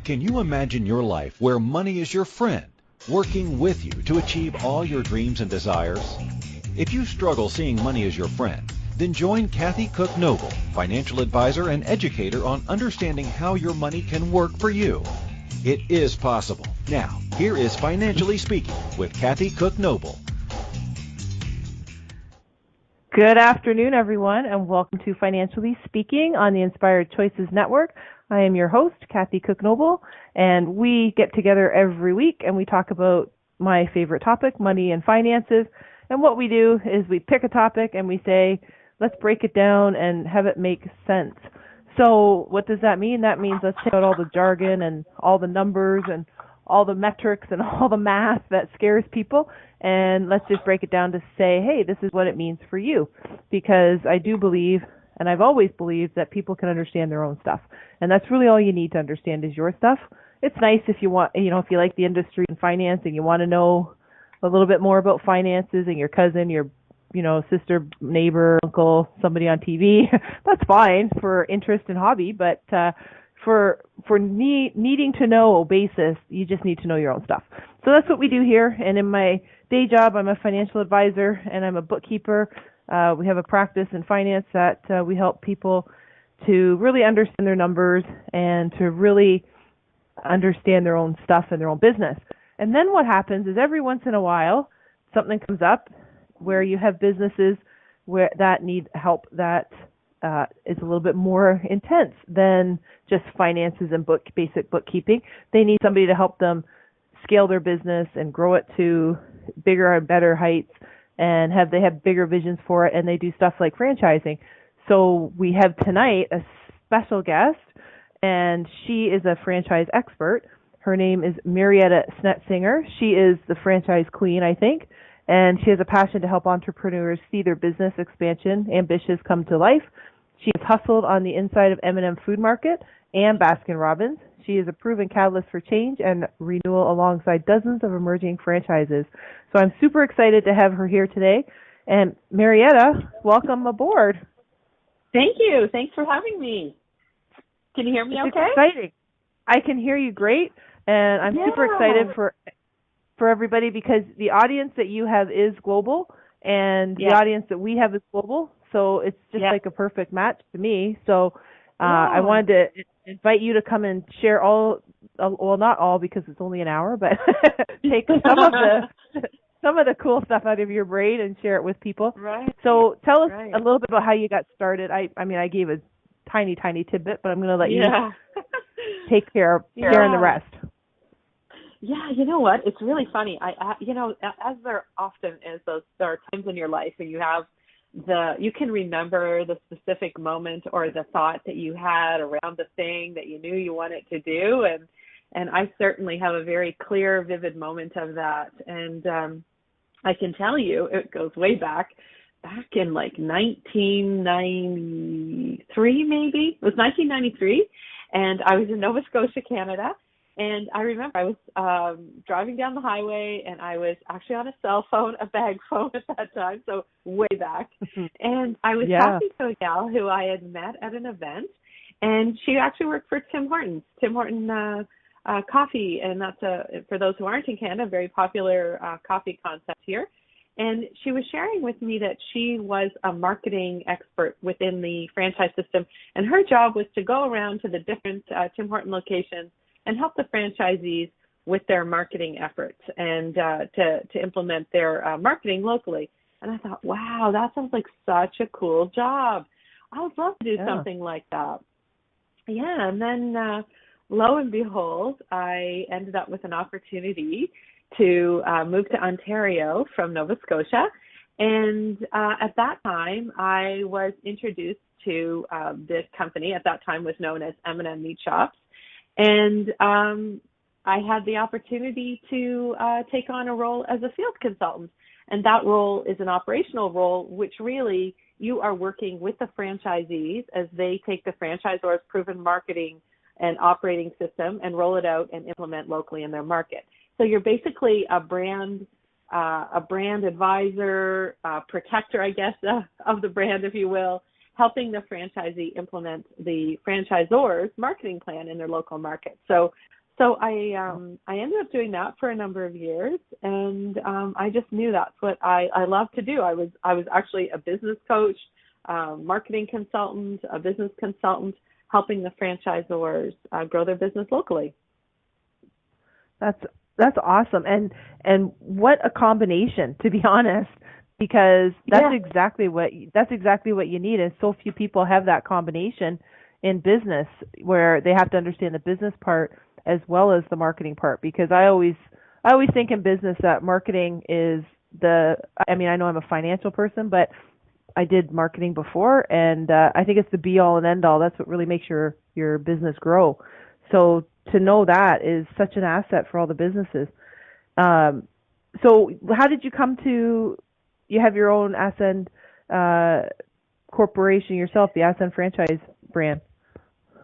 Can you imagine your life where money is your friend, working with you to achieve all your dreams and desires? If you struggle seeing money as your friend, then join Kathy Cook Noble, financial advisor and educator on understanding how your money can work for you. It is possible. Now, here is Financially Speaking with Kathy Cook Noble. Good afternoon, everyone, and welcome to Financially Speaking on the Inspired Choices Network. I am your host, Kathy Cook Noble, and we get together every week and we talk about my favorite topic, money and finances. And what we do is we pick a topic and we say, let's break it down and have it make sense. So what does that mean? That means let's take out all the jargon and all the numbers and all the metrics and all the math that scares people, and let's just break it down to say, hey, this is what it means for you. Because I do believe, and I've always believed, that people can understand their own stuff. And that's really all you need to understand is your stuff. It's nice if you want, if you like the industry and finance and you want to know a little bit more about finances and your cousin, your sister, neighbor, uncle, somebody on TV, that's fine for interest and hobby, but for needing to know basis, you just need to know your own stuff. So that's what we do here. And in my day job, I'm a financial advisor and I'm a bookkeeper. We have a practice in finance that we help people to really understand their numbers and to really understand their own stuff and their own business. And then what happens is every once in a while, something comes up where you have businesses that need help that is a little bit more intense than just finances and basic bookkeeping. They need somebody to help them scale their business and grow it to bigger and better heights, and they have bigger visions for it, and they do stuff like franchising. So we have tonight a special guest, and she is a franchise expert. Her name is Marietta Snetsinger. She is the franchise queen, I think, and she has a passion to help entrepreneurs see their business expansion ambitions come to life. She has hustled on the inside of M&M Food Market and Baskin-Robbins. She is a proven catalyst for change and renewal alongside dozens of emerging franchises. So I'm super excited to have her here today. And Marietta, welcome aboard. Thank you. Thanks for having me. Can you hear me okay? It's exciting. I can hear you great, and I'm super excited for everybody because the audience that you have is global, and the audience that we have is global. So it's just like a perfect match to me. So I wanted to invite you to come and share not all because it's only an hour, but take some of the cool stuff out of your brain and share it with people. Right. So tell us a little bit about how you got started. I gave a tiny tidbit, but I'm going to let you take care of sharing the rest. Yeah, you know what? It's really funny. As there often is, there are times in your life when you can remember the specific moment or the thought that you had around the thing that you knew you wanted to do, and I certainly have a very clear, vivid moment of that. And I can tell you, it goes way back in like 1993, maybe. It was 1993, and I was in Nova Scotia, Canada. And I remember I was driving down the highway, and I was actually on a cell phone, a bag phone at that time, so way back. And I was talking to a gal who I had met at an event, and she actually worked for Tim Hortons Coffee, and that's for those who aren't in Canada, a very popular coffee concept here. And she was sharing with me that she was a marketing expert within the franchise system, and her job was to go around to the different Tim Horton locations and help the franchisees with their marketing efforts and to implement their marketing locally. And I thought, wow, that sounds like such a cool job. I would love to do something like that. Yeah, and then lo and behold, I ended up with an opportunity to move to Ontario from Nova Scotia. And at that time, I was introduced to this company, at that time was known as M&M Meat Shops. And I had the opportunity to take on a role as a field consultant. And that role is an operational role, which really you are working with the franchisees as they take the franchisor's proven marketing and operating system and roll it out and implement locally in their market. So you're basically a brand advisor, protector, I guess, of the brand, if you will, helping the franchisee implement the franchisor's marketing plan in their local market. So So I ended up doing that for a number of years, and I just knew that's what I love to do. I was actually a business coach, marketing consultant, a business consultant, helping the franchisors grow their business locally. That's awesome, and what a combination, to be honest, because that's exactly what you need, and so few people have that combination in business where they have to understand the business part as well as the marketing part. Because I always think in business that marketing is I know I'm a financial person, but I did marketing before, and I think it's the be all and end all. That's what really makes your business grow. So to know that is such an asset for all the businesses. So how did you come to, you have your own Ascend corporation yourself, the Ascend franchise brand?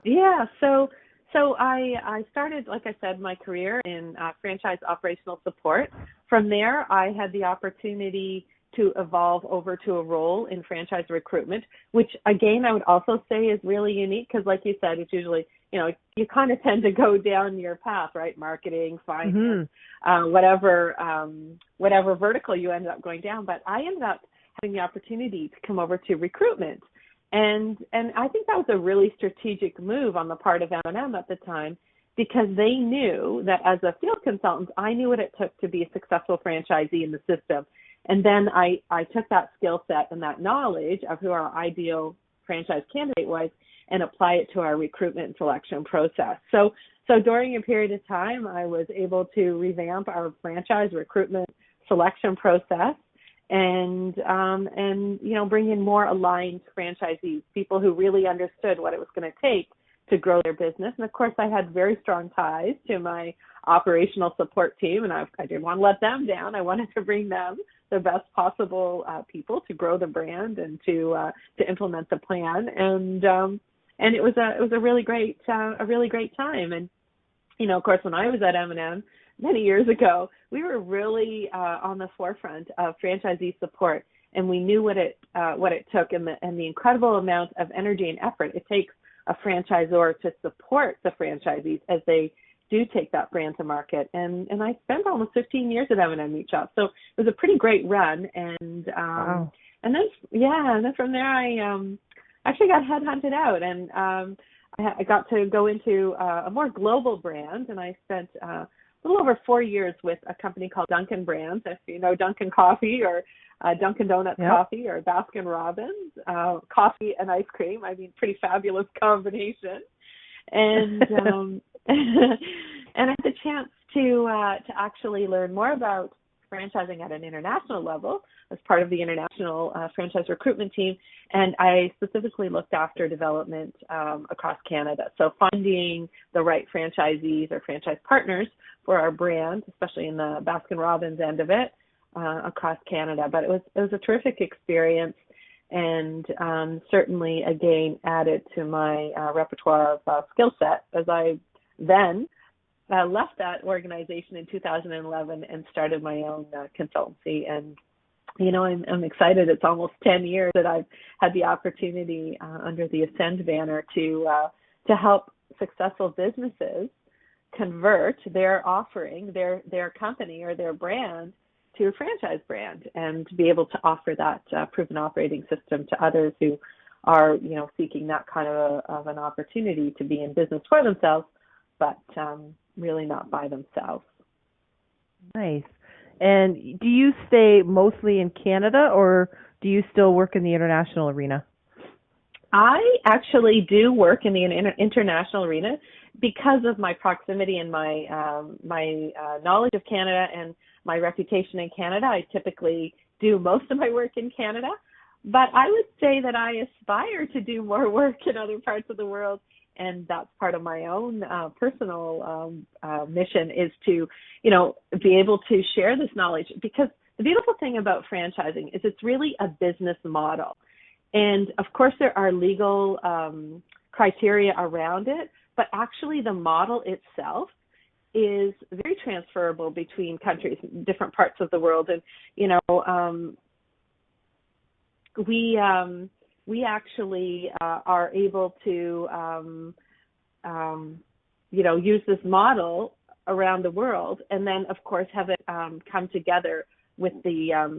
Yeah, so I started, like I said, my career in franchise operational support. From there, I had the opportunity to evolve over to a role in franchise recruitment, which again, I would also say is really unique because like you said, it's usually, you kind of tend to go down your path, right? Marketing, finance, whatever vertical you ended up going down. But I ended up having the opportunity to come over to recruitment. And I think that was a really strategic move on the part of M&M at the time, because they knew that as a field consultant, I knew what it took to be a successful franchisee in the system. And then I took that skill set and that knowledge of who our ideal franchise candidate was and apply it to our recruitment and selection process. So during a period of time, I was able to revamp our franchise recruitment selection process and bring in more aligned franchisees, people who really understood what it was going to take to grow their business. And of course, I had very strong ties to my operational support team, and I didn't want to let them down. I wanted to bring them the best possible people to grow the brand and to implement the plan. And it was a really great time. And of course, when I was at M&M many years ago, we were really on the forefront of franchisee support, and we knew what it took and the incredible amount of energy and effort it takes a franchisor to support the franchisees as they do take that brand to market. And I spent almost 15 years at M&M Meat Shop, so it was a pretty great run. And wow. and then from there I actually got headhunted out, and I got to go into a more global brand, and I spent a little over 4 years with a company called Dunkin' Brands, if you know Dunkin' Coffee or Dunkin' Donuts Coffee or Baskin Robbins, coffee and ice cream. Pretty fabulous combination. And and I had the chance to actually learn more about franchising at an international level as part of the international franchise recruitment team. And I specifically looked after development across Canada. So finding the right franchisees or franchise partners for our brand, especially in the Baskin Robbins end of it, across Canada. But it was a terrific experience, and certainly again added to my repertoire of skill set as I then left that organization in 2011 and started my own consultancy. And I'm excited. It's almost 10 years that I've had the opportunity under the Ascend banner to help successful businesses convert their offering, their company or their brand to a franchise brand, and to be able to offer that proven operating system to others who are, seeking that kind of an opportunity to be in business for themselves, but really not by themselves. Nice. And do you stay mostly in Canada, or do you still work in the international arena? I actually do work in the international arena because of my proximity and my knowledge of Canada and my reputation in Canada. I typically do most of my work in Canada, but I would say that I aspire to do more work in other parts of the world, and that's part of my own personal mission, is to, be able to share this knowledge. Because the beautiful thing about franchising is it's really a business model. And of course there are legal criteria around it, but actually the model itself is very transferable between countries, different parts of the world. And, we actually are able to use this model around the world, and then of course have it come together with the,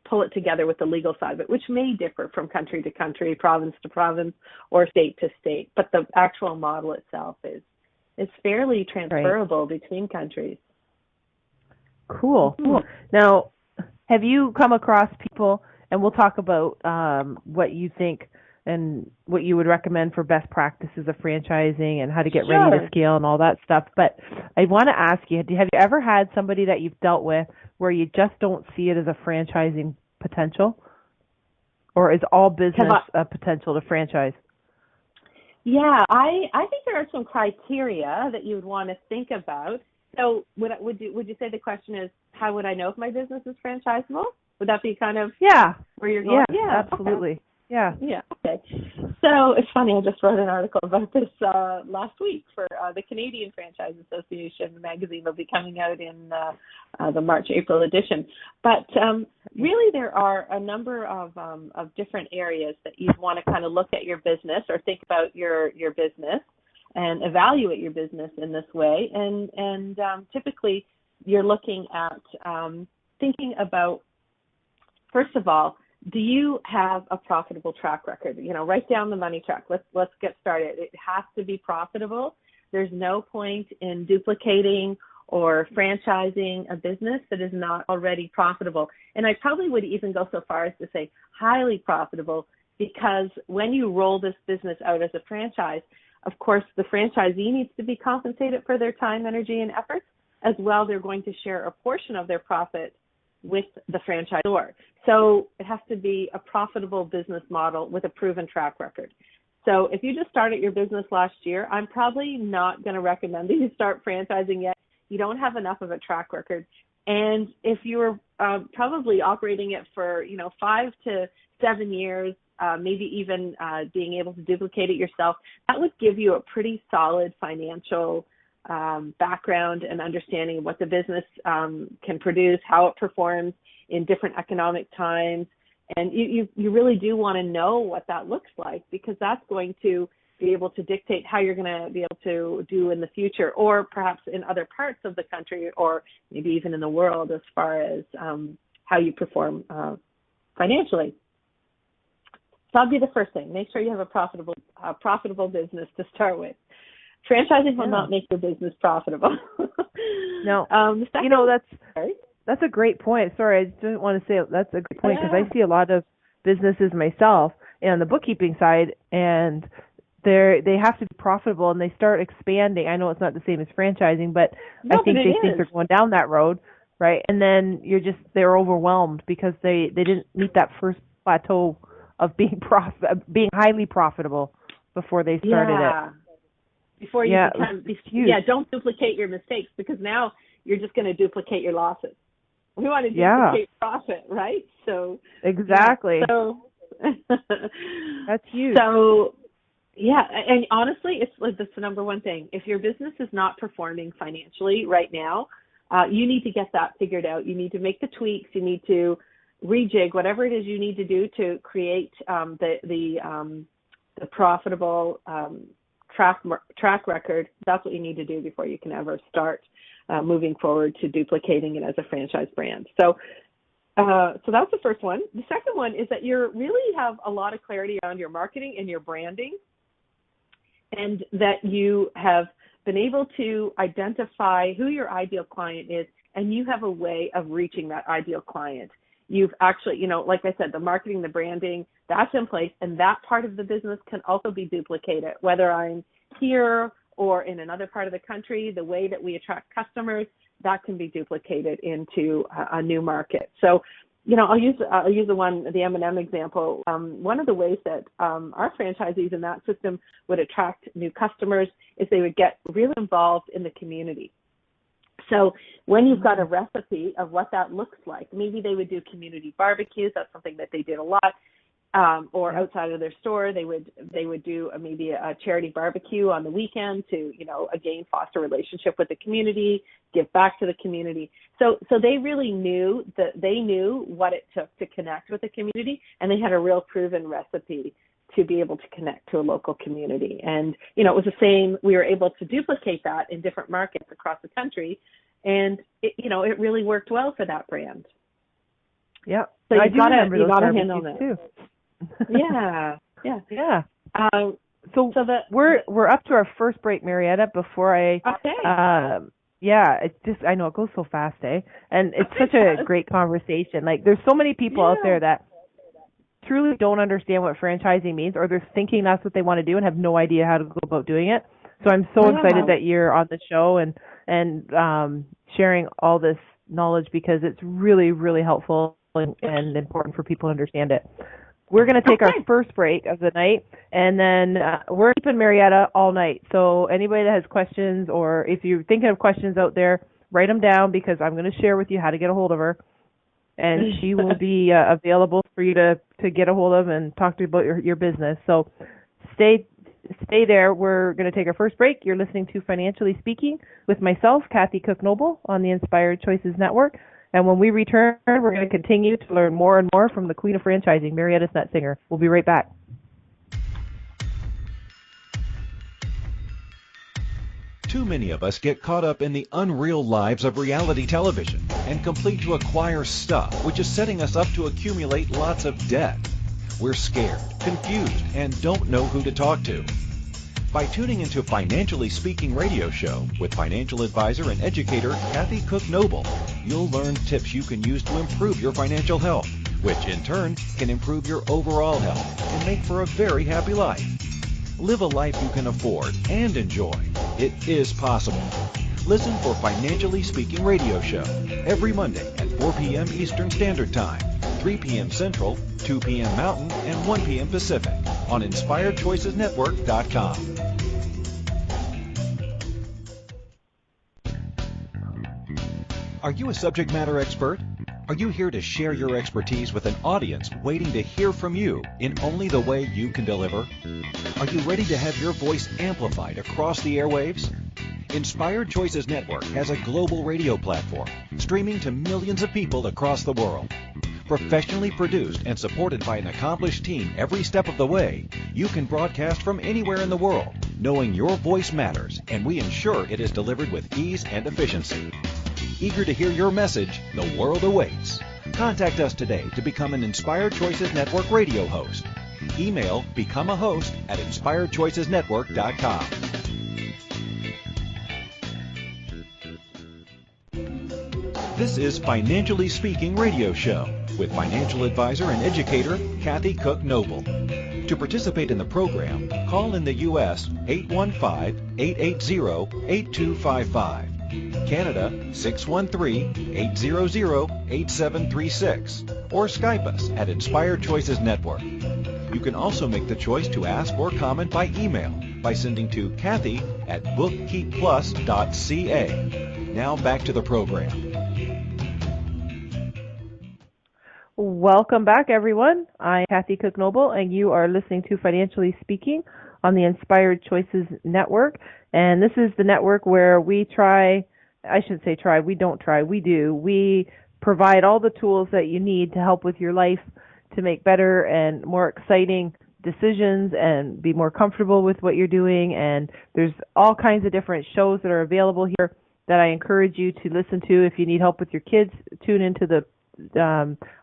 pull it together with the legal side of it, which may differ from country to country, province to province, or state to state. But the actual model itself is fairly transferable between countries. Cool. Now, have you come across people, and we'll talk about what you think and what you would recommend for best practices of franchising and how to get ready to scale and all that stuff. But I want to ask you, have you ever had somebody that you've dealt with where you just don't see it as a franchising potential? Or is all business a potential to franchise? Yeah, I think there are some criteria that you would want to think about. So would you say the question is, how would I know if my business is franchisable? Would that be kind of where you're going? Yeah, absolutely. Okay. Yeah. Okay. So it's funny. I just wrote an article about this last week for the Canadian Franchise Association. The magazine will be coming out in the March-April edition. But really, there are a number of different areas that you'd want to kind of look at your business or think about your business and evaluate your business in this way. And typically, you're looking at thinking about, first of all, do you have a profitable track record? Write down the money track. Let's get started. It has to be profitable. There's no point in duplicating or franchising a business that is not already profitable. And I probably would even go so far as to say highly profitable, because when you roll this business out as a franchise, of course, the franchisee needs to be compensated for their time, energy, and efforts. As well, they're going to share a portion of their profit with the franchisor. So it has to be a profitable business model with a proven track record. So if you just started your business last year, I'm probably not going to recommend that you start franchising yet. You don't have enough of a track record. And if you're probably operating it for, 5 to 7 years, maybe even being able to duplicate it yourself, that would give you a pretty solid financial background and understanding of what the business can produce, how it performs in different economic times. And you really do want to know what that looks like, because that's going to be able to dictate how you're going to be able to do in the future, or perhaps in other parts of the country, or maybe even in the world, as far as how you perform financially. So that'll be the first thing. Make sure you have a profitable business to start with. Franchising will not make your business profitable. No. That's a great point. Sorry, I didn't want to say that's a great point, because I see a lot of businesses myself on the bookkeeping side, and they have to be profitable, and they start expanding. I know it's not the same as franchising, but I think they think they're going down that road, right? And then they're overwhelmed because they didn't meet that first plateau of being highly profitable before they started it. Before you don't duplicate your mistakes, because now you're just going to duplicate your losses. We want to duplicate profit, right? So exactly. That's huge. So and honestly, that's the number one thing. If your business is not performing financially right now, you need to get that figured out. You need to make the tweaks. You need to rejig whatever it is you need to do to create the profitable track record. That's what you need to do before you can ever start moving forward to duplicating it as a franchise brand. So that's the first one. The second one is that you really have a lot of clarity around your marketing and your branding, and that you have been able to identify who your ideal client is, and you have a way of reaching that ideal client. You've actually, like I said, the marketing, the branding, that's in place, and that part of the business can also be duplicated, whether I'm here or in another part of the country. The way that we attract customers, that can be duplicated into a new market. So, I'll use the M&M example. One of the ways that our franchisees in that system would attract new customers is they would get really involved in the community. So when you've got a recipe of what that looks like, maybe they would do community barbecues. That's something that they did a lot. Or outside of their store, they would do maybe a charity barbecue on the weekend to, again, foster a relationship with the community, give back to the community. So they really knew what it took to connect with the community, and they had a real proven recipe to be able to connect to a local community. And, you know, it was the same. We were able to duplicate that in different markets across the country. And, it really worked well for that brand. Yeah. So you got to handle that. Too. Yeah. So we're up to our first break, Marietta, before I I know it goes so fast, eh? And it's such a great conversation. Like, there's so many people out there that truly don't understand what franchising means, or they're thinking that's what they want to do and have no idea how to go about doing it. So I'm so excited that you're on the show and sharing all this knowledge, because it's really, really helpful and important for people to understand it. We're going to take our first break of the night, and then we're keeping Marietta all night. So anybody that has questions, or if you're thinking of questions out there, write them down, because I'm going to share with you how to get a hold of her. And she will be available for you to get a hold of and talk to you about your business. So stay there. We're going to take our first break. You're listening to Financially Speaking with myself, Kathy Cook Noble, on the Inspired Choices Network. And when we return, we're going to continue to learn more and more from the Queen of Franchising, Marietta Snetsinger. We'll be right back. Too many of us get caught up in the unreal lives of reality television and complete to acquire stuff, which is setting us up to accumulate lots of debt. We're scared, confused, and don't know who to talk to. By tuning into Financially Speaking radio show with financial advisor and educator Kathy Cook Noble, you'll learn tips you can use to improve your financial health, which in turn can improve your overall health and make for a very happy life. Live a life you can afford and enjoy. It is possible. Listen for Financially Speaking radio show every Monday at 4 p.m. Eastern Standard Time, 3 p.m. Central, 2 p.m. Mountain, and 1 p.m. Pacific on InspiredChoicesNetwork.com. Are you a subject matter expert? Are you here to share your expertise with an audience waiting to hear from you in only the way you can deliver? Are you ready to have your voice amplified across the airwaves? Inspired Choices Network has a global radio platform streaming to millions of people across the world. Professionally produced and supported by an accomplished team every step of the way, you can broadcast from anywhere in the world, knowing your voice matters, and we ensure it is delivered with ease and efficiency. Eager to hear your message? The world awaits. Contact us today to become an Inspired Choices Network radio host. Email becomeahost@inspiredchoicesnetwork.com. This is Financially Speaking radio show with financial advisor and educator Kathy Cook Noble. To participate in the program, call in the U.S. 815-880-8255. Canada 613-800-8736, or Skype us at Inspired Choices Network. You can also make the choice to ask or comment by email by sending to Kathy@bookkeepplus.ca. Now back to the program. Welcome back, everyone. I'm Kathy Cook Noble, and you are listening to Financially Speaking on the Inspired Choices Network. And this is the network where we do. We provide all the tools that you need to help with your life to make better and more exciting decisions and be more comfortable with what you're doing. And there's all kinds of different shows that are available here that I encourage you to listen to. If you need help with your kids, tune into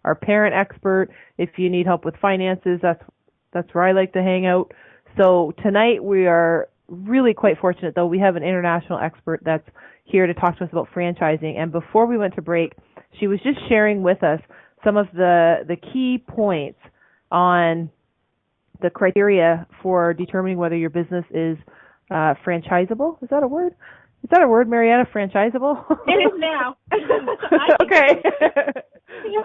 our parent expert. If you need help with finances, that's where I like to hang out. So tonight we are really quite fortunate, though. We have an international expert that's here to talk to us about franchising. And before we went to break, she was just sharing with us some of the key points on the criteria for determining whether your business is franchisable. Is that a word? Is that a word, Marietta? Franchisable? It is now. Okay.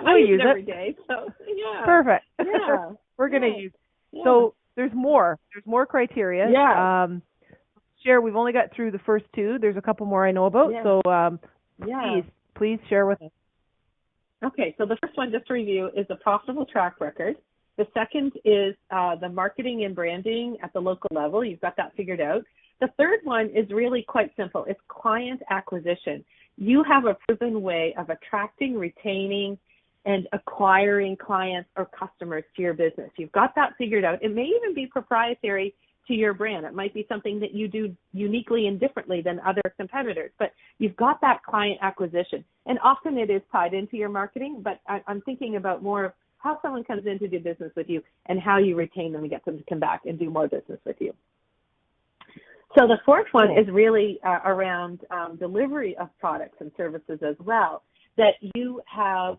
We'll use it every day. So yeah. Perfect. Yeah. We're going to use. Yeah. So there's more. There's more criteria. Yeah. Share. We've only got through the first two. There's a couple more I know about. Yeah. So Yeah. please share with us. Okay. So the first one, just to review, is a profitable track record. The second is the marketing and branding at the local level. You've got that figured out. The third one is really quite simple. It's client acquisition. You have a proven way of attracting, retaining, and acquiring clients or customers to your business. You've got that figured out. It may even be proprietary to your brand. It might be something that you do uniquely and differently than other competitors, but you've got that client acquisition. And often it is tied into your marketing, but I'm thinking about more of how someone comes in to do business with you and how you retain them and get them to come back and do more business with you. So the fourth one is really around delivery of products and services as well, that you have,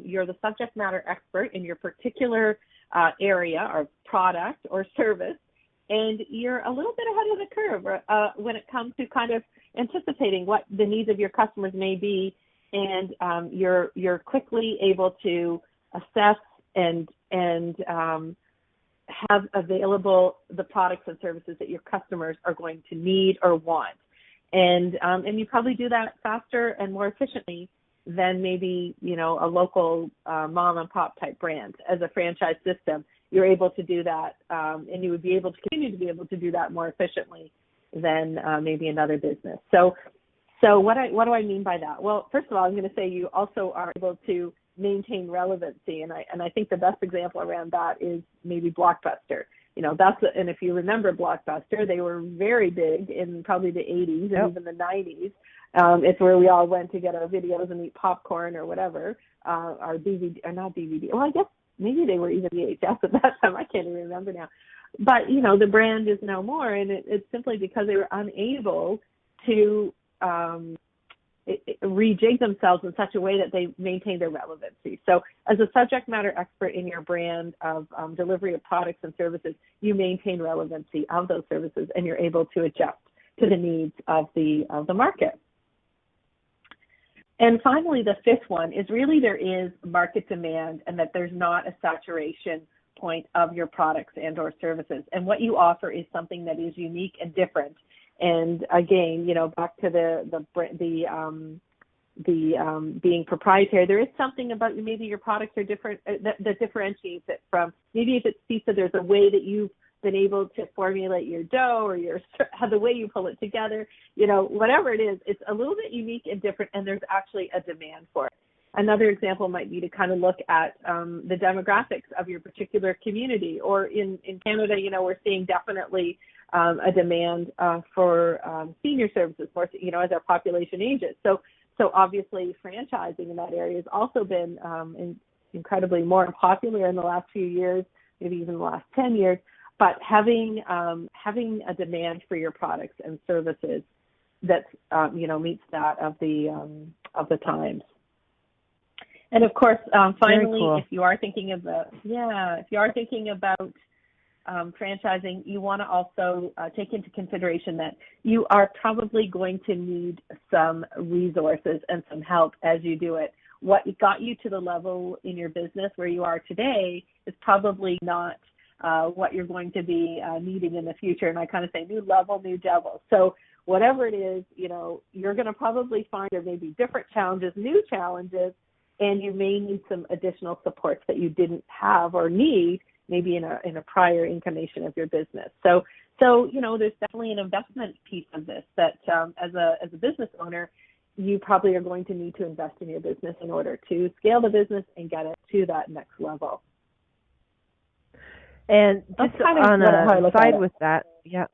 you're the subject matter expert in your particular area or product or service, and you're a little bit ahead of the curve when it comes to kind of anticipating what the needs of your customers may be, and you're quickly able to assess and have available the products and services that your customers are going to need or want. And you probably do that faster and more efficiently than maybe, a local mom and pop type brand. As a franchise system, you're able to do that, and you would be able to continue to be able to do that more efficiently than maybe another business. So what do I mean by that? Well, first of all, I'm going to say you also are able to maintain relevancy, and I think the best example around that is maybe Blockbuster. And if you remember Blockbuster, they were very big in probably the 80s and even the 90s. It's where we all went to get our videos and eat popcorn or whatever, our DVD, or not DVD. Well, I guess maybe they were even VHS at that time. I can't even remember now. But, the brand is no more, and it's simply because they were unable to rejig themselves in such a way that they maintain their relevancy. So as a subject matter expert in your brand of delivery of products and services, you maintain relevancy of those services, and you're able to adjust to the needs of the market. And finally, the fifth one is really there is market demand, and that there's not a saturation point of your products and or services. And what you offer is something that is unique and different. And again, back to the being proprietary, there is something about maybe your products are different that differentiates it from, maybe if it's pizza, there's a way that you've been able to formulate your dough or the way you pull it together, whatever it is, it's a little bit unique and different, and there's actually a demand for it. Another example might be to kind of look at the demographics of your particular community, or in Canada, we're seeing definitely a demand for senior services, more, as our population ages. So obviously franchising in that area has also been incredibly more popular in the last few years, maybe even the last 10 years. But having a demand for your products and services that meets that of the times. And of course, finally, cool. if you are thinking about franchising, you want to also take into consideration that you are probably going to need some resources and some help as you do it. What got you to the level in your business where you are today is probably not what you're going to be needing in the future. And I kind of say new level, new devil. So whatever it is, you're going to probably find there may be different challenges, new challenges, and you may need some additional supports that you didn't have or need maybe in a prior incarnation of your business. So there's definitely an investment piece of this that as a business owner, you probably are going to need to invest in your business in order to scale the business and get it to that next level. And just on a side with that, yeah.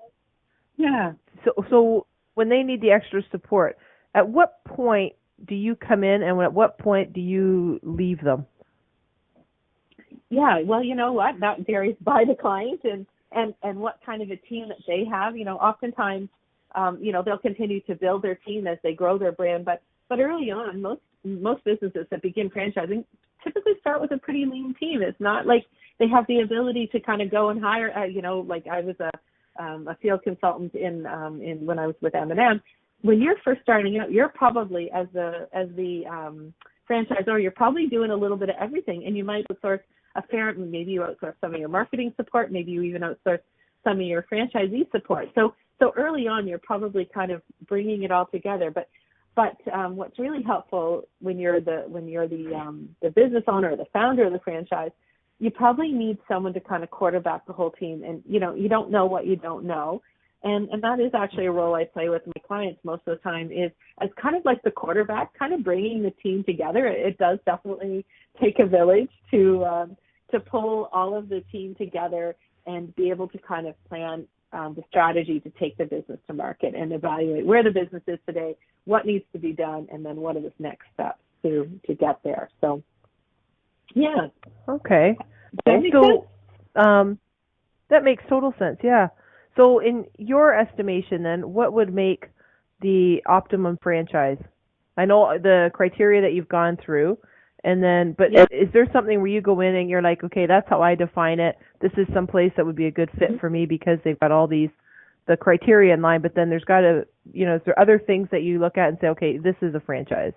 So when they need the extra support, at what point do you come in, and at what point do you leave them? Yeah, well, you know what? That varies by the client and what kind of a team that they have. Oftentimes, they'll continue to build their team as they grow their brand. But early on, most businesses that begin franchising typically start with a pretty lean team. It's not like they have the ability to kind of go and hire. Like I was a field consultant in when I was with M&M. When you're first starting out, you're probably as the franchisor, you're probably doing a little bit of everything, and you might outsource maybe you outsource some of your marketing support, maybe you even outsource some of your franchisee support. So early on, you're probably kind of bringing it all together. But what's really helpful when you're the business owner or the founder of the franchise, you probably need someone to kind of quarterback the whole team. And you don't know what you don't know. And that is actually a role I play with my clients most of the time, is as kind of like the quarterback, kind of bringing the team together. It does definitely take a village to pull all of the team together and be able to kind of plan the strategy to take the business to market and evaluate where the business is today, what needs to be done, and then what are the next steps to get there. So, yeah. Okay. That makes sense? That makes total sense, yeah. So in your estimation then, what would make the optimum franchise? I know the criteria that you've gone through, and then, but is there something where you go in and you're like, okay, that's how I define it. This is some place that would be a good fit for me because they've got all the criteria in line, but then there's got to, is there other things that you look at and say, okay, this is a franchise?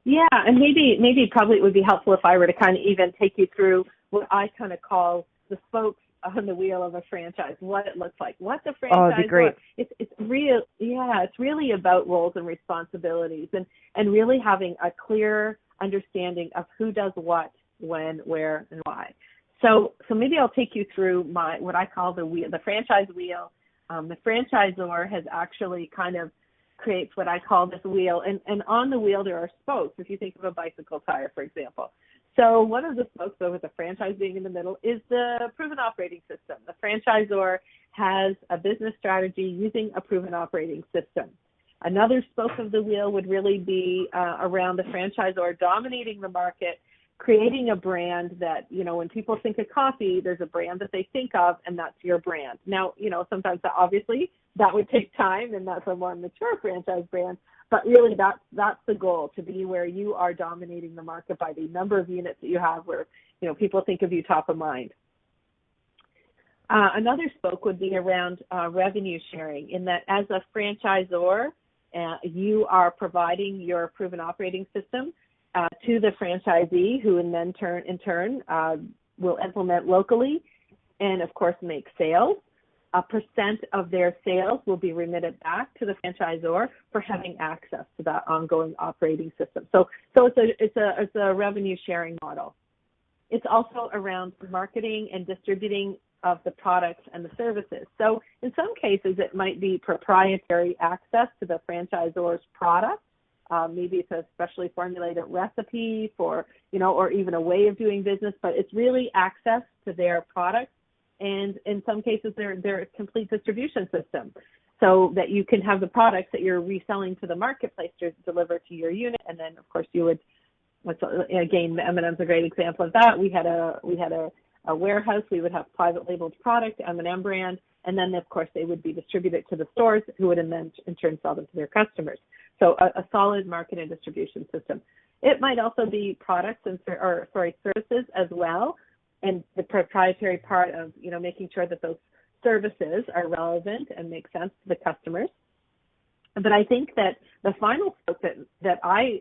Yeah, and maybe probably it would be helpful if I were to kind of even take you through what I kind of call the spokes on the wheel of a franchise, what it looks like, what the franchise. Oh, it'd be great. It's real. Yeah, it's really about roles and responsibilities, and really having a clear understanding of who does what, when, where, and why. So maybe I'll take you through what I call the wheel, the franchise wheel. The franchisor has actually kind of creates what I call this wheel, and on the wheel there are spokes. If you think of a bicycle tire, for example. So one of the spokes, though, with the franchise being in the middle, is the proven operating system. The franchisor has a business strategy using a proven operating system. Another spoke of the wheel would really be around the franchisor dominating the market, creating a brand that, when people think of coffee, there's a brand that they think of, and that's your brand. Now, sometimes obviously that would take time, and that's a more mature franchise brand. But really, that's the goal, to be where you are dominating the market by the number of units that you have, where people think of you top of mind. Another spoke would be around revenue sharing, in that as a franchisor, you are providing your proven operating system to the franchisee, who in turn will implement locally, and of course make sales. A percent of their sales will be remitted back to the franchisor for having access to that ongoing operating system. So it's a revenue sharing model. It's also around marketing and distributing of the products and the services. So in some cases, it might be proprietary access to the franchisor's product. Maybe it's a specially formulated recipe for, or even a way of doing business, but it's really access to their products. And in some cases, they're a complete distribution system, so that you can have the products that you're reselling to the marketplace to deliver to your unit. And then, of course, you would, again, M&M's a great example of that. We had a warehouse. We would have private labeled product, M&M brand, and then, of course, they would be distributed to the stores, who would then in turn sell them to their customers. So a solid market and distribution system. It might also be products services as well. And the proprietary part of, making sure that those services are relevant and make sense to the customers. But I think that the final spoke that I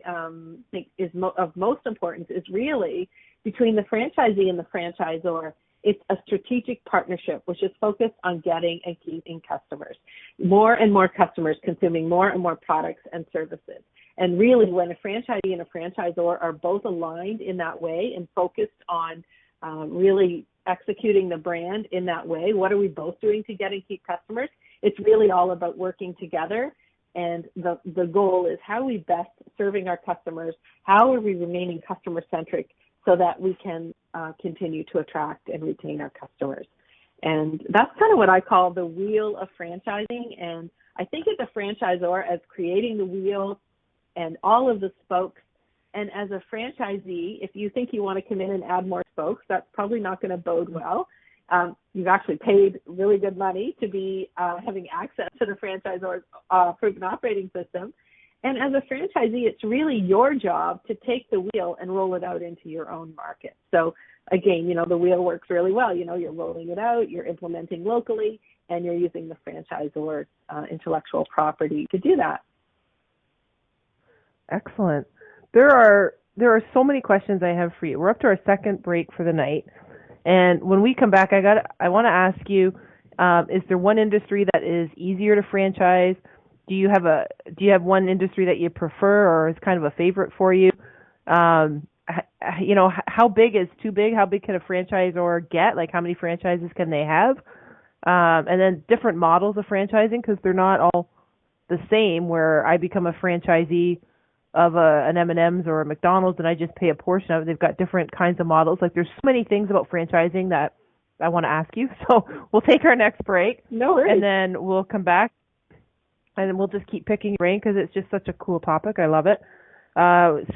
think is of most importance is really between the franchisee and the franchisor. It's a strategic partnership, which is focused on getting and keeping customers. More and more customers consuming more and more products and services. And really, when a franchisee and a franchisor are both aligned in that way and focused on really executing the brand in that way, what are we both doing to get and keep customers? It's really all about working together. And the goal is, how are we best serving our customers? How are we remaining customer-centric so that we can continue to attract and retain our customers? And that's kind of what I call the wheel of franchising. And I think of the franchisor as creating the wheel and all of the spokes. And as a franchisee, if you think you want to come in and add more spokes, that's probably not going to bode well. You've actually paid really good money to be having access to the franchisor's proven operating system. And as a franchisee, it's really your job to take the wheel and roll it out into your own market. So again, the wheel works really well. You're rolling it out, you're implementing locally, and you're using the franchisor's intellectual property to do that. Excellent. There are so many questions I have for you. We're up to our second break for the night, and when we come back, I want to ask you: is there one industry that is easier to franchise? Do you have one industry that you prefer, or is kind of a favorite for you? How big is too big? How big can a franchisor get? Like, how many franchises can they have? and then different models of franchising, because they're not all the same, where I become a franchisee of an M&M's or a McDonald's and I just pay a portion of it. They've got different kinds of models. Like, there's so many things about franchising that I want to ask you. So we'll take our next break. No worries. And then we'll come back and then we'll just keep picking your brain, because it's just such a cool topic. I love it.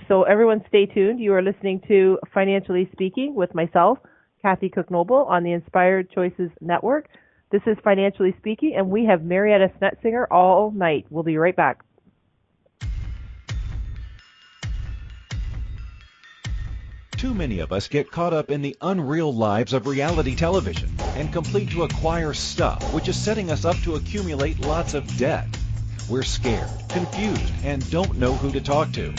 So everyone stay tuned. You are listening to Financially Speaking with myself, Kathy Cook Noble, on the Inspired Choices Network. This is Financially Speaking, and we have Marietta Snetsinger all night. We'll be right back. Too many of us get caught up in the unreal lives of reality television and complete to acquire stuff, which is setting us up to accumulate lots of debt. We're scared, confused, and don't know who to talk to.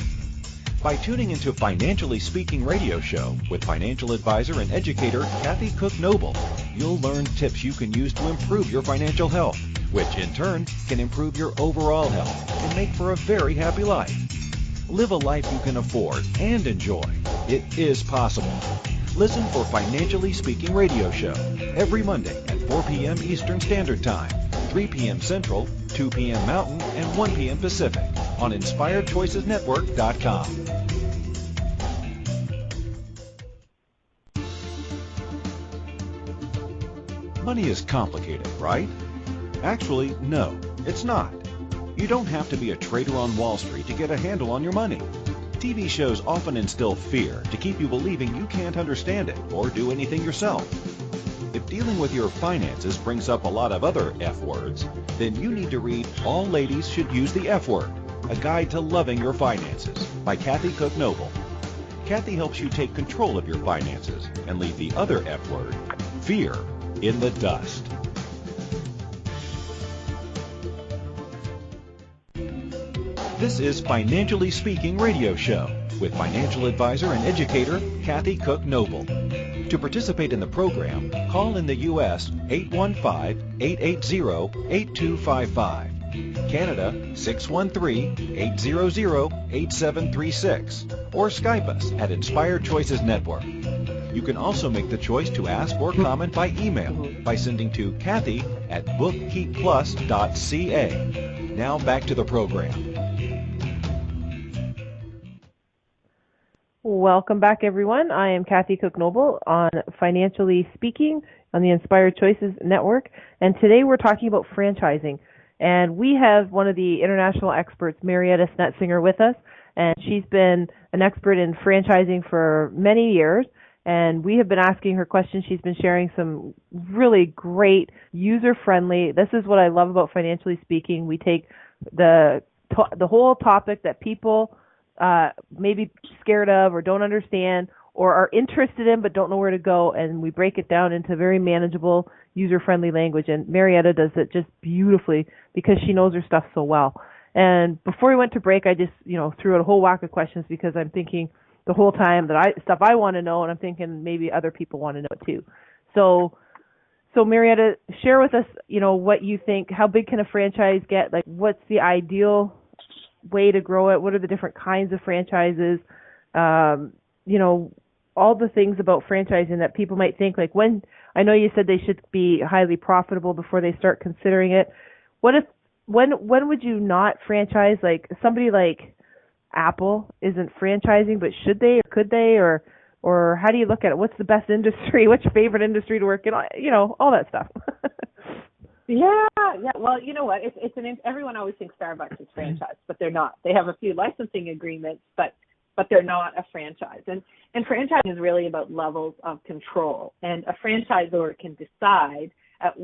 By tuning into Financially Speaking radio show with financial advisor and educator Kathy Cook Noble, you'll learn tips you can use to improve your financial health, which in turn can improve your overall health and make for a very happy life. Live a life you can afford and enjoy. It is possible. Listen for Financially Speaking radio show every Monday at 4 p.m. Eastern Standard Time, 3 p.m. Central, 2 p.m. Mountain, and 1 p.m. Pacific on InspiredChoicesNetwork.com. Money is complicated, right? Actually, no, it's not. You don't have to be a trader on Wall Street to get a handle on your money. TV shows often instill fear to keep you believing you can't understand it or do anything yourself. If dealing with your finances brings up a lot of other F words, then you need to read All Ladies Should Use the F Word, A Guide to Loving Your Finances by Kathy Cook Noble. Kathy helps you take control of your finances and leave the other F word, fear, in the dust. This is Financially Speaking radio show with financial advisor and educator Kathy Cook Noble. To participate in the program, call in the U.S. 815-880-8255, Canada 613-800-8736, or Skype us at Inspired Choices Network. You can also make the choice to ask or comment by email by sending to Kathy at bookkeepplus.ca. Now back to the program. Welcome back, everyone. I am Kathy Cook Noble on Financially Speaking on the Inspired Choices Network, and today we're talking about franchising. And we have one of the international experts, Marietta Snetsinger, with us, and she's been an expert in franchising for many years, and we have been asking her questions. She's been sharing some really great, user-friendly, this is what I love about Financially Speaking. We take the whole topic that people maybe scared of or don't understand or are interested in but don't know where to go, and we break it down into very manageable, user-friendly language. And Marietta does it just beautifully because she knows her stuff so well. And before we went to break, I just threw out a whole whack of questions because I'm thinking the whole time that stuff I want to know, and I'm thinking maybe other people want to know it too. So Marietta, share with us, what you think. How big can a franchise get? Like, what's the ideal way to grow it? What are the different kinds of franchises? All the things about franchising that people might think, like, when I know you said they should be highly profitable before they start considering it. When would you not franchise? Like, somebody like Apple isn't franchising, but should they or could they, or how do you look at it? What's the best industry? What's your favorite industry to work in? All that stuff. Yeah. Well, you know what? Everyone always thinks Starbucks is franchised, but they're not. They have a few licensing agreements, but they're not a franchise. And franchise is really about levels of control. And a franchisor can decide at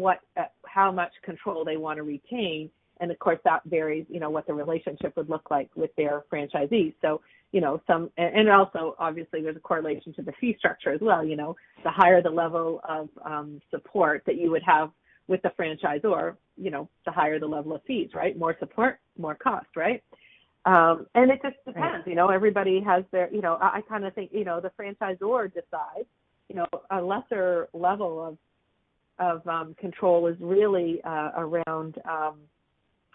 how much control they want to retain. And of course, that varies, what the relationship would look like with their franchisees. So, and also obviously there's a correlation to the fee structure as well. The higher the level of support that you would have with the franchisor, the higher the level of fees, right? More support, more cost, right? And it just depends, everybody has their, I kind of think, the franchisor decides, a lesser level of control is really around,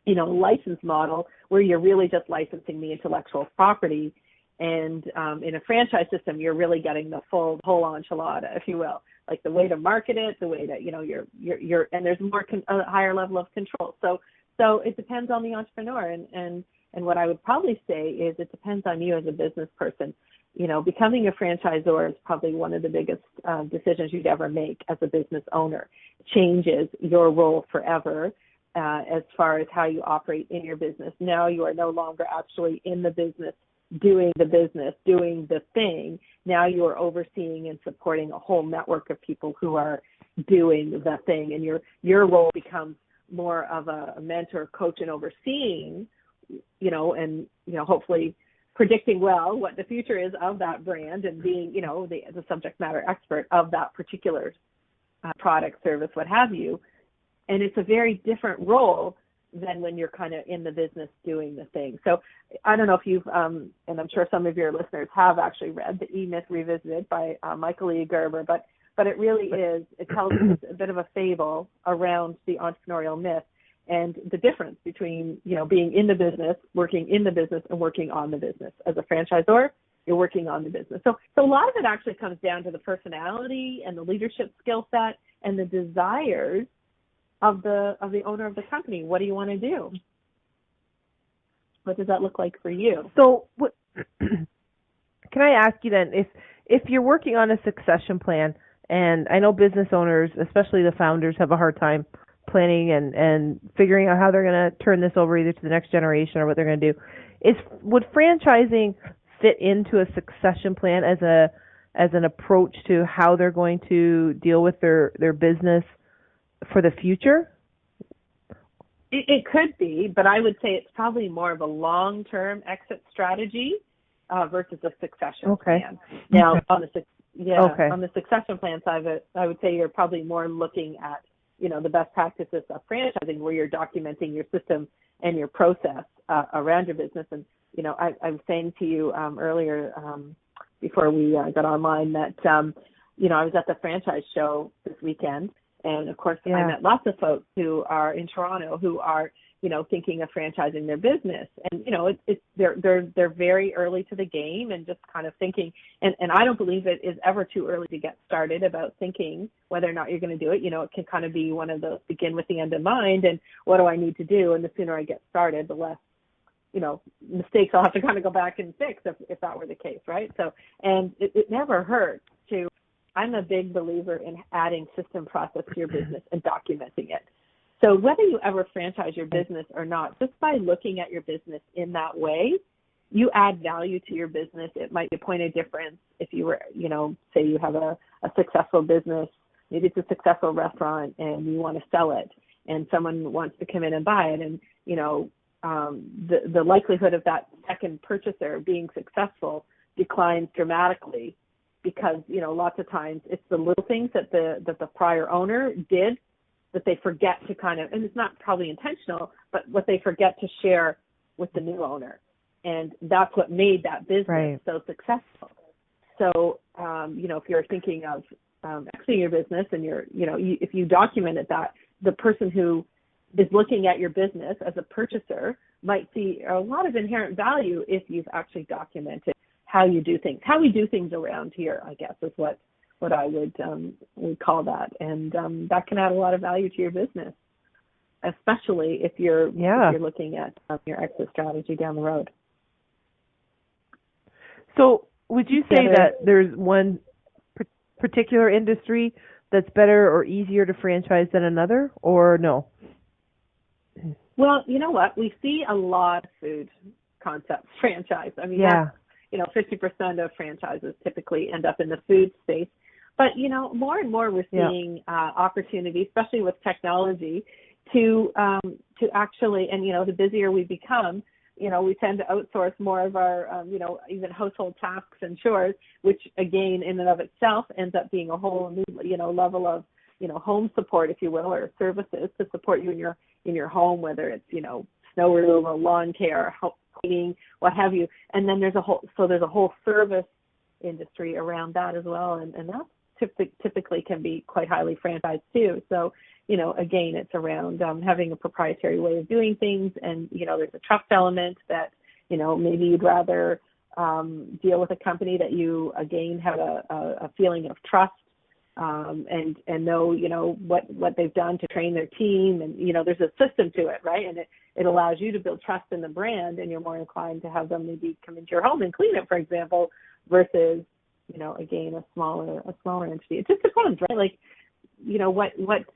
license model where you're really just licensing the intellectual property. And in a franchise system, you're really getting the whole enchilada, if you will. like the way to market it, the way that, you're and there's a higher level of control. So it depends on the entrepreneur. And what I would probably say is it depends on you as a business person. Becoming a franchisor is probably one of the biggest decisions you'd ever make as a business owner. It changes your role forever as far as how you operate in your business. Now you are no longer actually in the business, doing the thing. Now you are overseeing and supporting a whole network of people who are doing the thing, and your role becomes more of a mentor, coach, and overseeing, and hopefully predicting well what the future is of that brand and being, the subject matter expert of that particular product, service, what have you. And it's a very different role than when you're kind of in the business doing the thing. So I don't know if you've, and I'm sure some of your listeners have actually read The E-Myth Revisited by Michael E. Gerber, but it really is, it tells us a bit of a fable around the entrepreneurial myth and the difference between, being in the business, working in the business, and working on the business. As a franchisor, you're working on the business. So a lot of it actually comes down to the personality and the leadership skill set and the desires of the owner of the company. What do you want to do? What does that look like for you? So can I ask you then, if you're working on a succession plan, and I know business owners, especially the founders, have a hard time planning and figuring out how they're going to turn this over either to the next generation or what they're going to do, would franchising fit into a succession plan as an approach to how they're going to deal with their business for the future? It could be, but I would say it's probably more of a long-term exit strategy versus a succession plan. Now, on the succession plan side of it, I would say you're probably more looking at, the best practices of franchising, where you're documenting your system and your process around your business. And, I was saying to you earlier before we got online that, I was at the franchise show this weekend. And, of course, I met lots of folks who are in Toronto who are, thinking of franchising their business. And, they're very early to the game and just kind of thinking. And I don't believe it is ever too early to get started about thinking whether or not you're going to do it. It can kind of be one of those begin with the end in mind and what do I need to do? And the sooner I get started, the less, mistakes I'll have to kind of go back and fix if that were the case, right? So, and it never hurts to, I'm a big believer in adding system process to your business and documenting it. So whether you ever franchise your business or not, just by looking at your business in that way, you add value to your business. It might be a point of difference if you were, say you have a successful business, maybe it's a successful restaurant and you want to sell it and someone wants to come in and buy it. And, the likelihood of that second purchaser being successful declines dramatically because, lots of times it's the little things that the prior owner did that they forget to kind of, and it's not probably intentional, but what they forget to share with the new owner. And that's what made that business so successful. So, if you're thinking of exiting your business and if you documented that, the person who is looking at your business as a purchaser might see a lot of inherent value if you've actually documented how you do things. How we do things around here, I guess, is what I would call that. And that can add a lot of value to your business, especially if you're looking at your exit strategy down the road. So would you say that there's one particular industry that's better or easier to franchise than another, or no? Well, you know what? We see a lot of food concepts franchised. I mean, 50% of franchises typically end up in the food space. But, more and more we're seeing opportunities, especially with technology, to actually, and, the busier we become, we tend to outsource more of our, even household tasks and chores, which, again, in and of itself ends up being a whole new, level of, home support, if you will, or services to support you in your home, whether it's, snow removal, lawn care, cleaning, what have you. And then there's a whole service industry around that as well. And that's typically can be quite highly franchised too. So, again, it's around having a proprietary way of doing things. And, there's a trust element that, maybe you'd rather, deal with a company that you, again, have a feeling of trust and know, what they've done to train their team, and there's a system to it, right? And it allows you to build trust in the brand, and you're more inclined to have them maybe come into your home and clean it, for example, versus again a smaller entity. It just depends, right? Like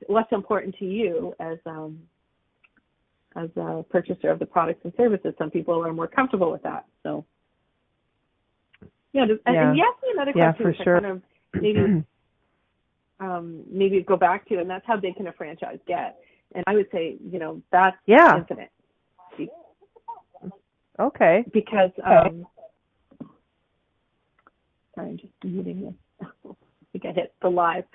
what's important to you as a purchaser of the products and services. Some people are more comfortable with that. So and you asked me another question, for sure. kind of maybe go back to, and that's how big can a franchise get? And I would say, that's infinite. Okay. Because, sorry, I'm just muting this. I think I hit the live.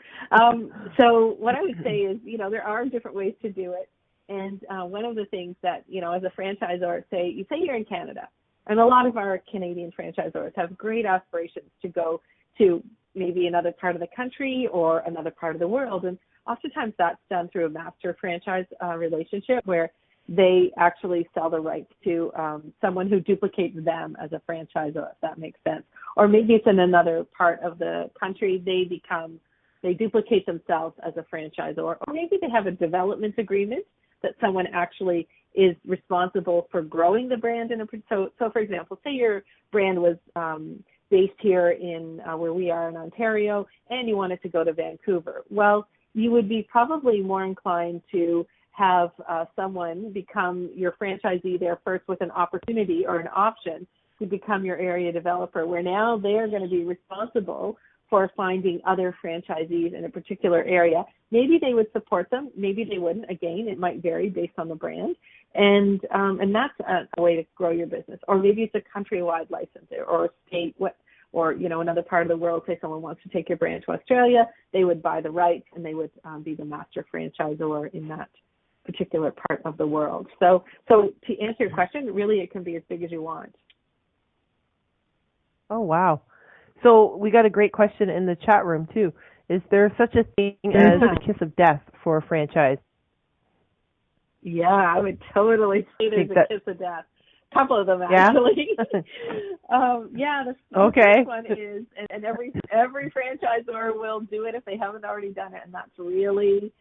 So what I would say is, there are different ways to do it. And one of the things that, as a franchisor, say you're in Canada, and a lot of our Canadian franchisors have great aspirations to go to maybe another part of the country or another part of the world. And oftentimes that's done through a master franchise relationship where they actually sell the rights to someone who duplicates them as a franchisor, if that makes sense. Or maybe it's in another part of the country, they duplicate themselves as a franchisor. Or maybe they have a development agreement that someone actually is responsible for growing the brand. So for example, say your brand was based here in where we are in Ontario, and you wanted to go to Vancouver. Well, you would be probably more inclined to have someone become your franchisee there first with an opportunity or an option to become your area developer, where now they are going to be responsible for finding other franchisees in a particular area. Maybe they would support them, maybe they wouldn't. Again, it might vary based on the brand. And that's a way to grow your business. Or maybe it's a countrywide license or a state, or another part of the world. Say someone wants to take your brand to Australia, they would buy the rights and they would be the master franchisor in that particular part of the world. So to answer your question, really it can be as big as you want. Oh, wow. So we got a great question in the chat room too. Is there such a thing as the kiss of death for a franchise? Yeah, I would totally say there's a kiss of death. A couple of them, actually. Yeah? The okay. first one is, and every franchisor will do it if they haven't already done it, and that's really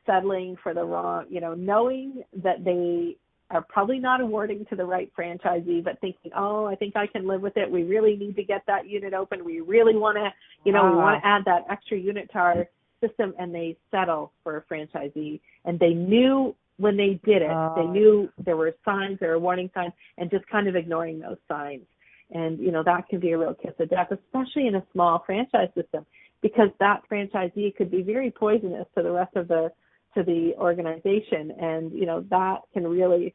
settling for the wrong, knowing that they are probably not awarding to the right franchisee, but thinking, I think I can live with it. We really need to get that unit open. We really want to, we want to add that extra unit to our system, and they settle for a franchisee. And they knew when they did it, they knew there were signs, there were warning signs, and just kind of ignoring those signs. And, that can be a real kiss of death, especially in a small franchise system, because that franchisee could be very poisonous to the rest of the organization, and that can really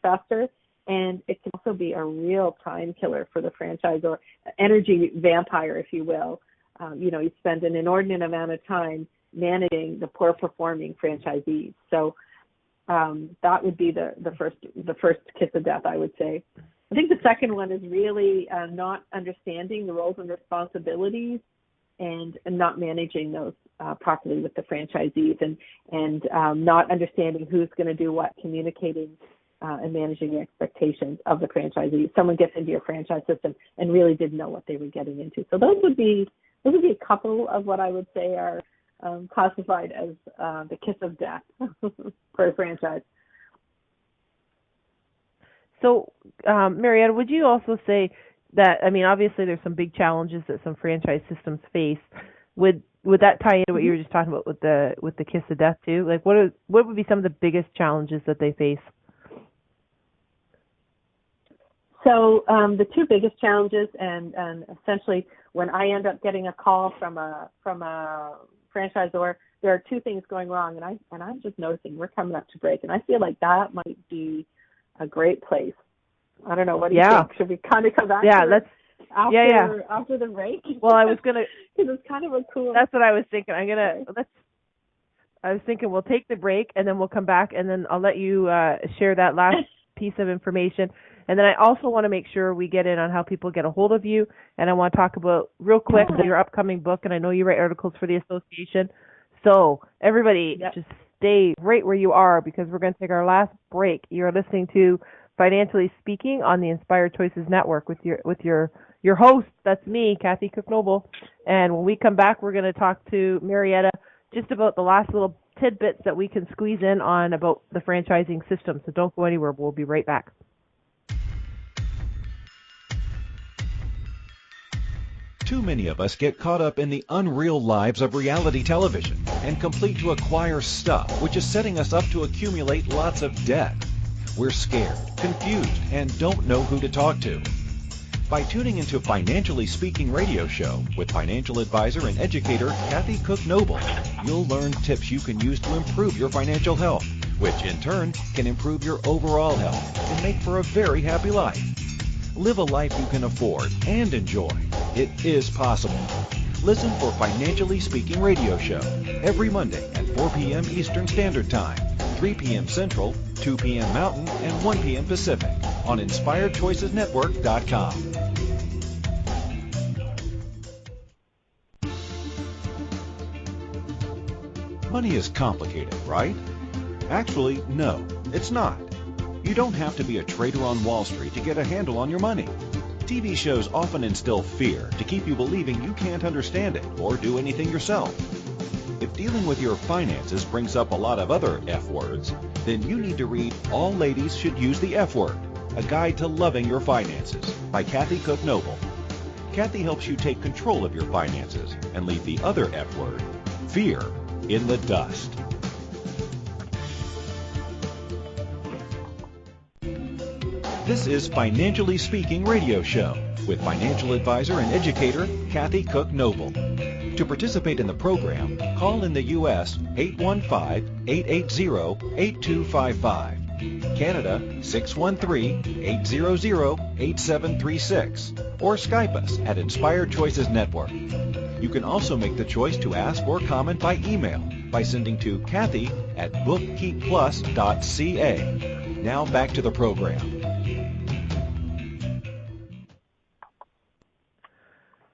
fester, and it can also be a real time killer for the franchisor, energy vampire, if you will. You spend an inordinate amount of time managing the poor performing franchisees. So that would be the first kiss of death, I would say. I think the second one is really not understanding the roles and responsibilities and not managing those properly with the franchisees, and not understanding who's going to do what, communicating and managing the expectations of the franchisee. Someone gets into your franchise system and really didn't know what they were getting into. So those would be a couple of what I would say are classified as the kiss of death for a franchise. So, Marietta, would you also say that, obviously there's some big challenges that some franchise systems face. Would that tie into what you were just talking about with the kiss of death too? Like, what would be some of the biggest challenges that they face? So the two biggest challenges, and essentially when I end up getting a call from a franchisor, there are two things going wrong, and I'm just noticing we're coming up to break, and I feel like that might be a great place. I don't know. What do you think? Should we kind of come back? After the break. Well, I was gonna. Because it's kind of a cool. That's what I was thinking. I was thinking we'll take the break and then we'll come back and then I'll let you share that last piece of information. And then I also want to make sure we get in on how people get a hold of you. And I want to talk about real quick your upcoming book. And I know you write articles for the association. So everybody just stay right where you are, because we're going to take our last break. You're listening to Financially Speaking on the Inspired Choices Network with your your host. That's me, Kathy Cook Noble. And when we come back, we're going to talk to Marietta just about the last little tidbits that we can squeeze in on about the franchising system. So don't go anywhere. We'll be right back. Too many of us get caught up in the unreal lives of reality television and complete to acquire stuff, which is setting us up to accumulate lots of debt. We're scared, confused, and don't know who to talk to. By tuning into Financially Speaking radio show with financial advisor and educator Kathy Cook Noble, you'll learn tips you can use to improve your financial health, which in turn can improve your overall health and make for a very happy life. Live a life you can afford and enjoy. It is possible. Listen for Financially Speaking radio show every Monday at 4 p.m. Eastern Standard Time, 3 p.m. Central, 2 p.m. Mountain, and 1 p.m. Pacific on InspiredChoicesNetwork.com. Money is complicated, right? Actually, no, it's not. You don't have to be a trader on Wall Street to get a handle on your money. TV shows often instill fear to keep you believing you can't understand it or do anything yourself. If dealing with your finances brings up a lot of other F words, then you need to read All Ladies Should Use the F Word, A Guide to Loving Your Finances by Kathy Cook Noble. Kathy helps you take control of your finances and leave the other F word, fear, in the dust. This is Financially Speaking radio show with financial advisor and educator Kathy Cook Noble. To participate in the program, call in the U.S. 815-880-8255, Canada 613-800-8736, or Skype us at Inspired Choices Network. You can also make the choice to ask or comment by email by sending to Kathy@bookkeepplus.ca. Now back to the program.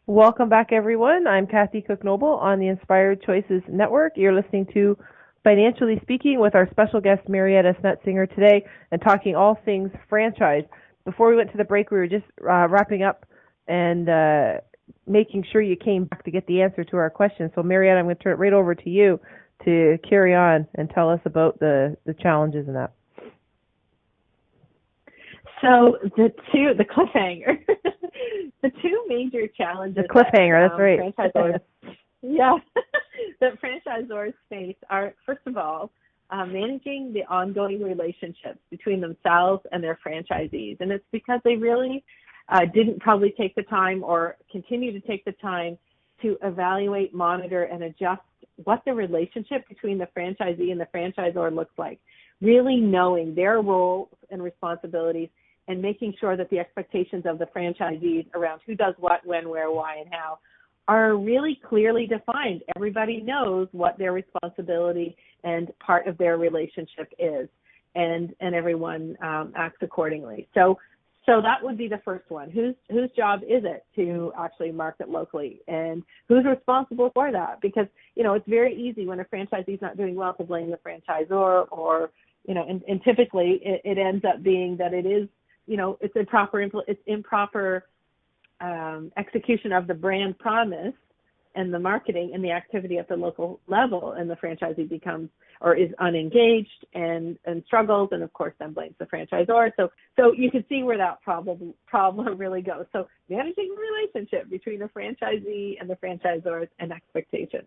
Welcome back, everyone. I'm Kathy Cook Noble on the Inspired Choices Network. You're listening to Financially Speaking with our special guest, Marietta Snetsinger, today, and talking all things franchise. Before we went to the break, we were just wrapping up and making sure you came back to get the answer to our question. So, Marietta, I'm going to turn it right over to you to carry on and tell us about the challenges in that. So the cliffhanger, the two major challenges. The cliffhanger, that's right. Franchisors, yeah, that franchisors face are, first of all, managing the ongoing relationships between themselves and their franchisees. And it's because they really didn't probably take the time or continue to take the time to evaluate, monitor, and adjust what the relationship between the franchisee and the franchisor looks like, really knowing their roles and responsibilities and making sure that the expectations of the franchisees around who does what, when, where, why, and how are really clearly defined. Everybody knows what their responsibility and part of their relationship is, and everyone acts accordingly. So that would be the first one. Whose job is it to actually market locally, and who's responsible for that? Because, it's very easy when a franchisee is not doing well to blame the franchisor, or, and typically it ends up being that it is, it's improper execution of the brand promise and the marketing and the activity at the local level, and the franchisee becomes or is unengaged and struggles, and of course then blames the franchisor. So you can see where that problem really goes. So managing the relationship between the franchisee and the franchisors and expectations.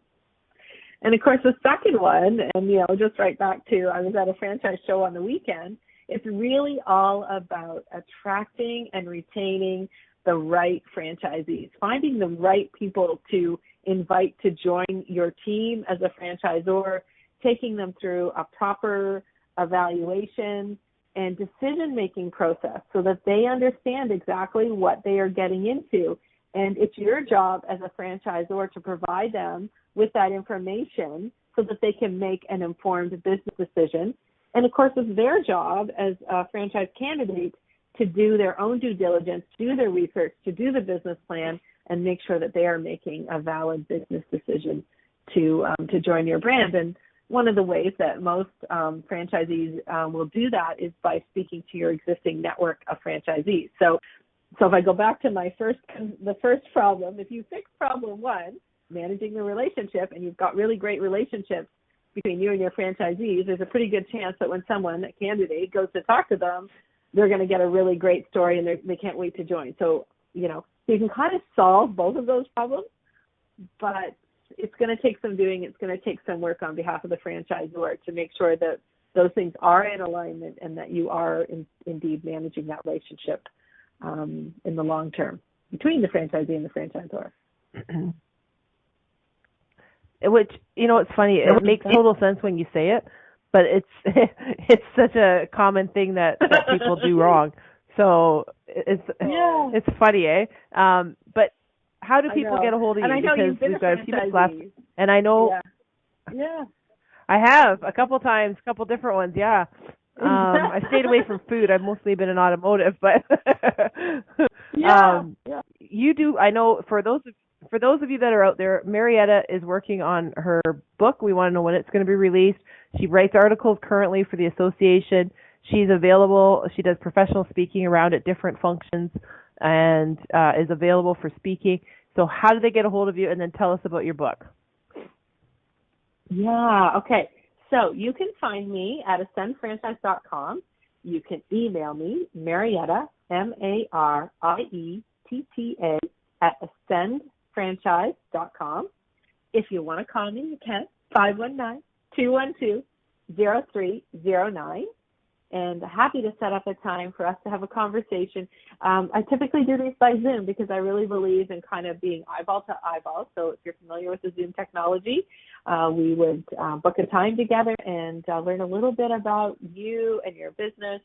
And of course the second one, and just right back to, I was at a franchise show on the weekend. It's really all about attracting and retaining the right franchisees, finding the right people to invite to join your team as a franchisor, taking them through a proper evaluation and decision-making process so that they understand exactly what they are getting into. And it's your job as a franchisor to provide them with that information so that they can make an informed business decision. And, of course, it's their job as a franchise candidate to do their own due diligence, do their research, to do the business plan, and make sure that they are making a valid business decision to join your brand. And one of the ways that most franchisees will do that is by speaking to your existing network of franchisees. So So if I go back to the first problem, if you fix problem one, managing the relationship, and you've got really great relationships between you and your franchisees, there's a pretty good chance that when someone, a candidate, goes to talk to them, they're going to get a really great story and they can't wait to join. So, you can kind of solve both of those problems, but it's going to take some doing. It's going to take some work on behalf of the franchisor to make sure that those things are in alignment and that you are indeed managing that relationship in the long term between the franchisee and the franchisor. Which, it's funny. It makes total sense when you say it, but it's such a common thing that people do wrong. So it's funny, eh? But how do people get a hold of you? And I know because you've been we've got a few minutes left, and I know I have a couple times, a couple different ones. Yeah. I stayed away from food. I've mostly been in automotive, but you do. I know for those of you that are out there, Marietta is working on her book. We want to know when it's going to be released. She writes articles currently for the association. She's available. She does professional speaking around at different functions and is available for speaking. So how do they get a hold of you? And then tell us about your book. Yeah, okay. So you can find me at ascendfranchise.com. You can email me, Marietta, Marietta, at ascendfranchise.com. If you want to call me, you can, 519-212-0309. And happy to set up a time for us to have a conversation. I typically do these by Zoom because I really believe in kind of being eyeball to eyeball. So if you're familiar with the Zoom technology, we would book a time together and learn a little bit about you and your business.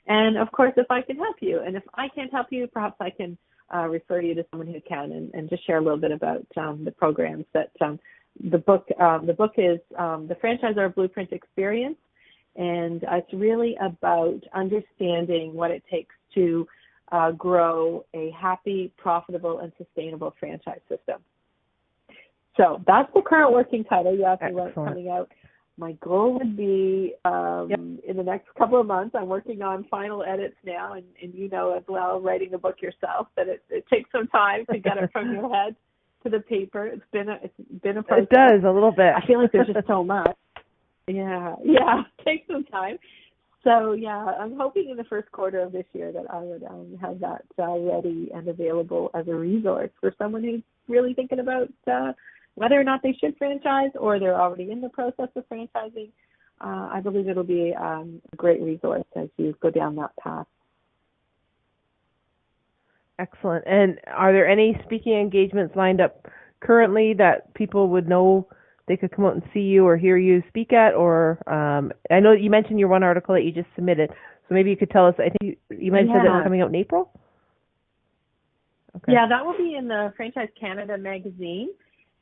And, of course, if I can help you. And if I can't help you, perhaps I can refer you to someone who can and just share a little bit about the programs that the book is the Franchisor Blueprint Experience. And it's really about understanding what it takes to grow a happy, profitable, and sustainable franchise system. So that's the current working title. You asked me when it's coming out. My goal would be in the next couple of months. I'm working on final edits now, and you know as well, writing the book yourself, that it takes some time to get it from your head to the paper. It's been a process. It does a little bit. I feel like there's just so much. Yeah, it takes some time. So, I'm hoping in the first quarter of this year that I would have that ready and available as a resource for someone who's really thinking about whether or not they should franchise or they're already in the process of franchising. I believe it'll be a great resource as you go down that path. Excellent. And are there any speaking engagements lined up currently that people would know they could come out and see you or hear you speak at? Or I know you mentioned your one article that you just submitted, so maybe you could tell us. I think you mentioned that it's coming out in April. Okay. Yeah, that will be in the Franchise Canada magazine.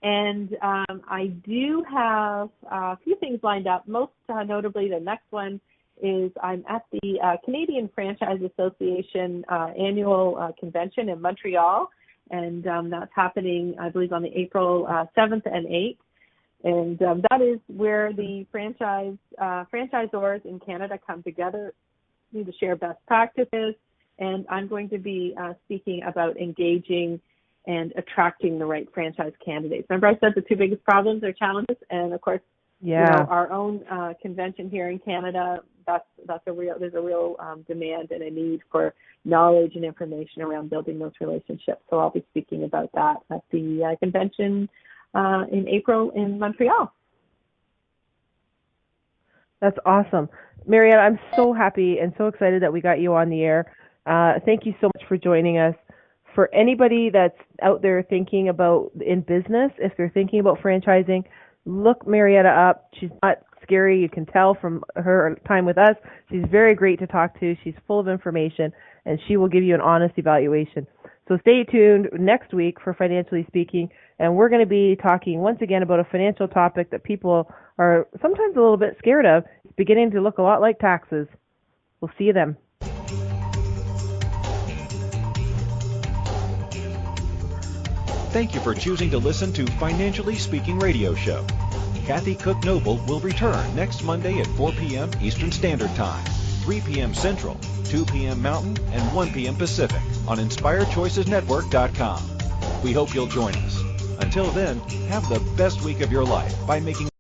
And I do have a few things lined up. Most notably, the next one is I'm at the Canadian Franchise Association annual convention in Montreal, and that's happening, I believe, on the April 7th and 8th. And that is where the franchisors in Canada come together to share best practices. And I'm going to be speaking about engaging and attracting the right franchise candidates. Remember I said the two biggest problems are challenges, and of course, our own convention here in Canada, there's a real demand and a need for knowledge and information around building those relationships. So I'll be speaking about that at the convention in April in Montreal. That's awesome. Marietta, I'm so happy and so excited that we got you on the air. Thank you so much for joining us. For anybody that's out there thinking about in business, if they're thinking about franchising, look Marietta up. She's not scary. You can tell from her time with us. She's very great to talk to. She's full of information, and she will give you an honest evaluation. So stay tuned next week for Financially Speaking, and we're going to be talking once again about a financial topic that people are sometimes a little bit scared of. It's beginning to look a lot like taxes. We'll see you then. Thank you for choosing to listen to Financially Speaking Radio Show. Kathy Cook Noble will return next Monday at 4 p.m. Eastern Standard Time. 3 p.m. Central, 2 p.m. Mountain, and 1 p.m. Pacific on InspiredChoicesNetwork.com. We hope you'll join us. Until then, have the best week of your life by making